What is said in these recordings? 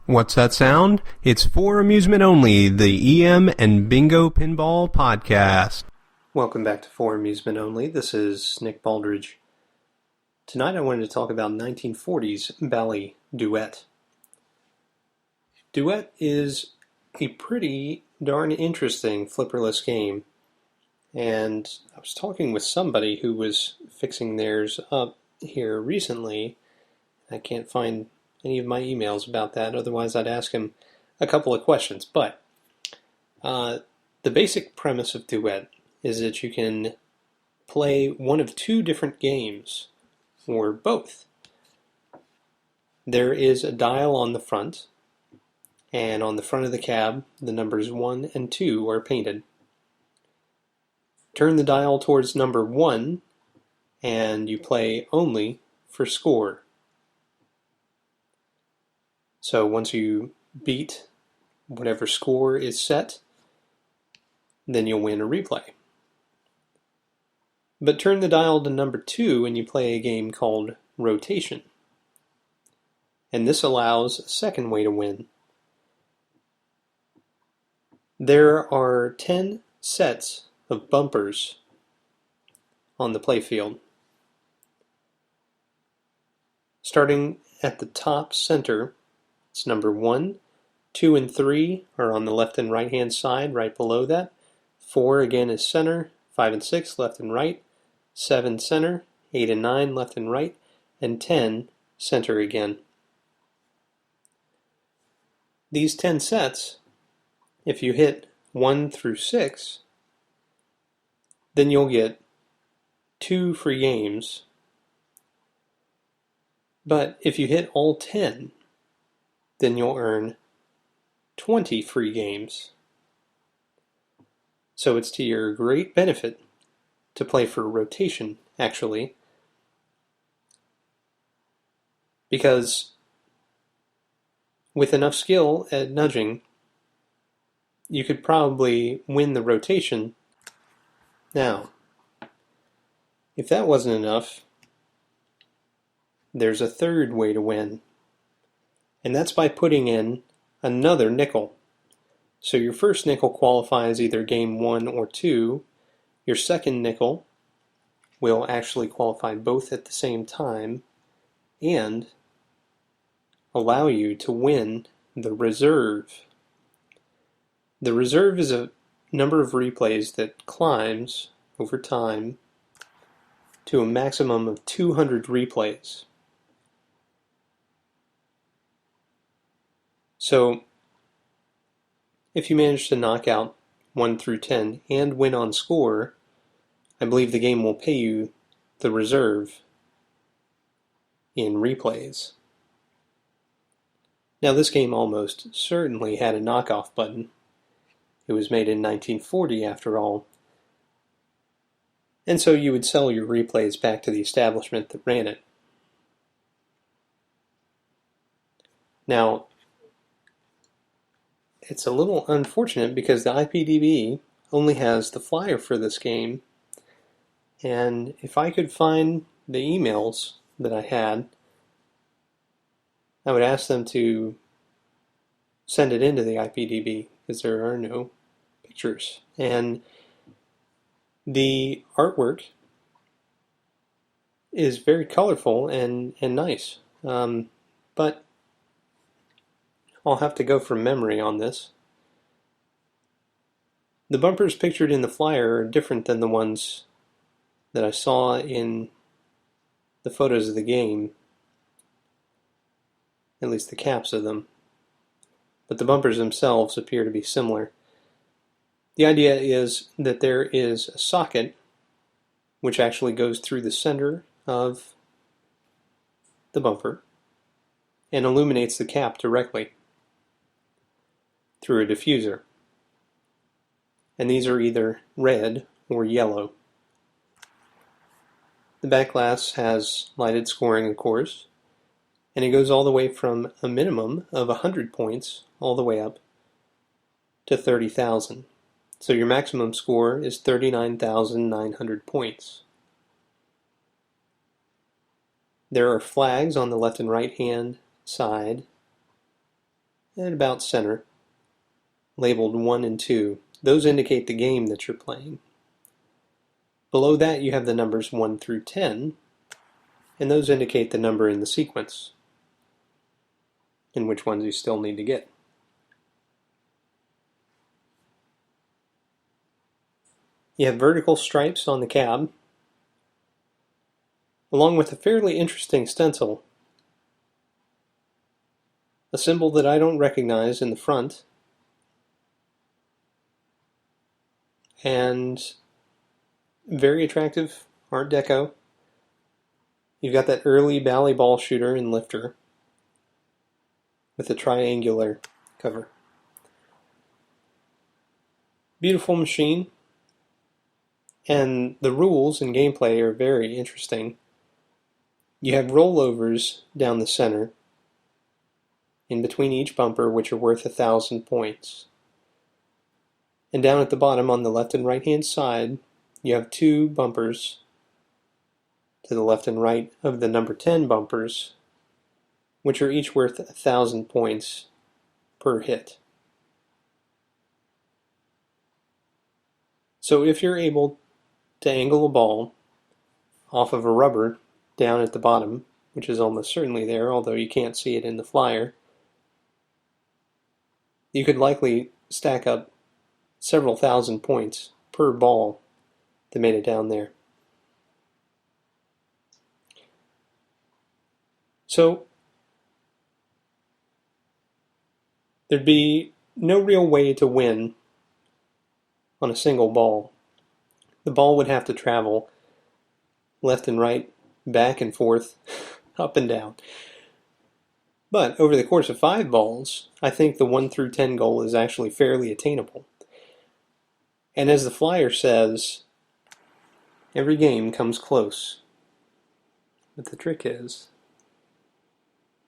What's that sound? It's For Amusement Only, the EM and Bingo Pinball Podcast. Welcome back to For Amusement Only. This is Nick Baldridge. Tonight I wanted to talk about 1940s Bally Duet. Duet is a pretty darn interesting flipperless game. And I was talking with somebody who was fixing theirs up here recently. I can't find any of my emails about that, otherwise I'd ask him a couple of questions. But the basic premise of Duet is that you can play one of two different games, or both. There is a dial on the front, and on the front of the cab, the numbers 1 and 2 are painted. Turn the dial towards number 1, and you play only for score. So once you beat whatever score is set, then you'll win a replay. But turn the dial to number 2 and you play a game called rotation. And this allows a second way to win. There are 10 sets of bumpers on the playfield. Starting at the top center, it's number 1, 2 and 3 are on the left and right hand side, right below that. 4 again is center, 5 and 6 left and right, 7 center, 8 and 9 left and right, and 10 center again. These 10 sets, if you hit 1 through 6, then you'll get 2 free games. But if you hit all 10, then you'll earn 20 free games. So it's to your great benefit to play for rotation, actually, because with enough skill at nudging, you could probably win the rotation. Now, if that wasn't enough, there's a third way to win. And that's by putting in another nickel. So your first nickel qualifies either game 1 or 2. Your second nickel will actually qualify both at the same time and allow you to win the reserve. The reserve is a number of replays that climbs over time to a maximum of 200 replays. So, if you manage to knock out 1 through 10 and win on score, I believe the game will pay you the reserve in replays. Now, this game almost certainly had a knockoff button. It was made in 1940 after all. And so you would sell your replays back to the establishment that ran it. Now, it's a little unfortunate because the IPDB only has the flyer for this game, and if I could find the emails that I had, I would ask them to send it into the IPDB because there are no pictures. And the artwork is very colorful and nice, but I'll have to go from memory on this. The bumpers pictured in the flyer are different than the ones that I saw in the photos of the game, at least the caps of them, but the bumpers themselves appear to be similar. The idea is that there is a socket which actually goes through the center of the bumper and illuminates the cap directly through a diffuser. And these are either red or yellow. The back glass has lighted scoring, of course, and it goes all the way from a minimum of 100 points all the way up to 30,000. So your maximum score is 39,900 points. There are flags on the left and right hand side at about center, labeled 1 and 2. Those indicate the game that you're playing. Below that you have the numbers 1 through 10, and those indicate the number in the sequence, and which ones you still need to get. You have vertical stripes on the cab, along with a fairly interesting stencil, a symbol that I don't recognize in the front, and very attractive Art Deco. You've got that early Bally ball shooter and lifter with a triangular cover. Beautiful machine, and the rules and gameplay are very interesting. You have rollovers down the center, in between each bumper, which are worth 1,000 points. And down at the bottom on the left and right hand side, you have 2 bumpers to the left and right of the number 10 bumpers, which are each worth 1,000 points per hit. So if you're able to angle a ball off of a rubber down at the bottom, which is almost certainly there, although you can't see it in the flyer, you could likely stack up several thousand points per ball that made it down there. So there'd be no real way to win on a single ball. The ball would have to travel left and right, back and forth, up and down. But over the course of 5 balls, I think the 1 through 10 goal is actually fairly attainable. And as the flyer says, every game comes close. But the trick is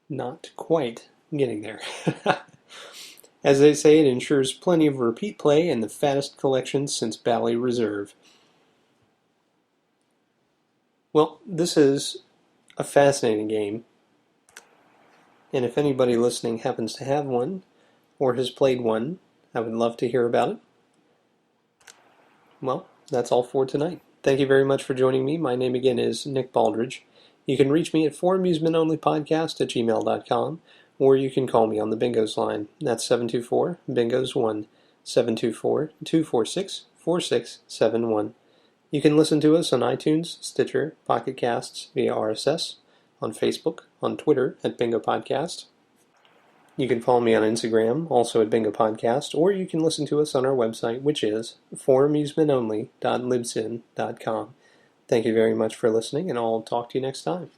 not quite getting there. As they say, it ensures plenty of repeat play and the fattest collection since Bally Reserve. Well, this is a fascinating game, and if anybody listening happens to have one or has played one, I would love to hear about it. Well, that's all for tonight. Thank you very much for joining me. My name again is Nick Baldridge. You can reach me at foramusementonlypodcast@gmail.com, or you can call me on the Bingos line. That's 724-BINGOS1, 724-246-4671. You can listen to us on iTunes, Stitcher, Pocket Casts via RSS, on Facebook, on Twitter at Bingo Podcast. You can follow me on Instagram, also at Bingo Podcast, or you can listen to us on our website, which is foramusementonly.libsyn.com. Thank you very much for listening, and I'll talk to you next time.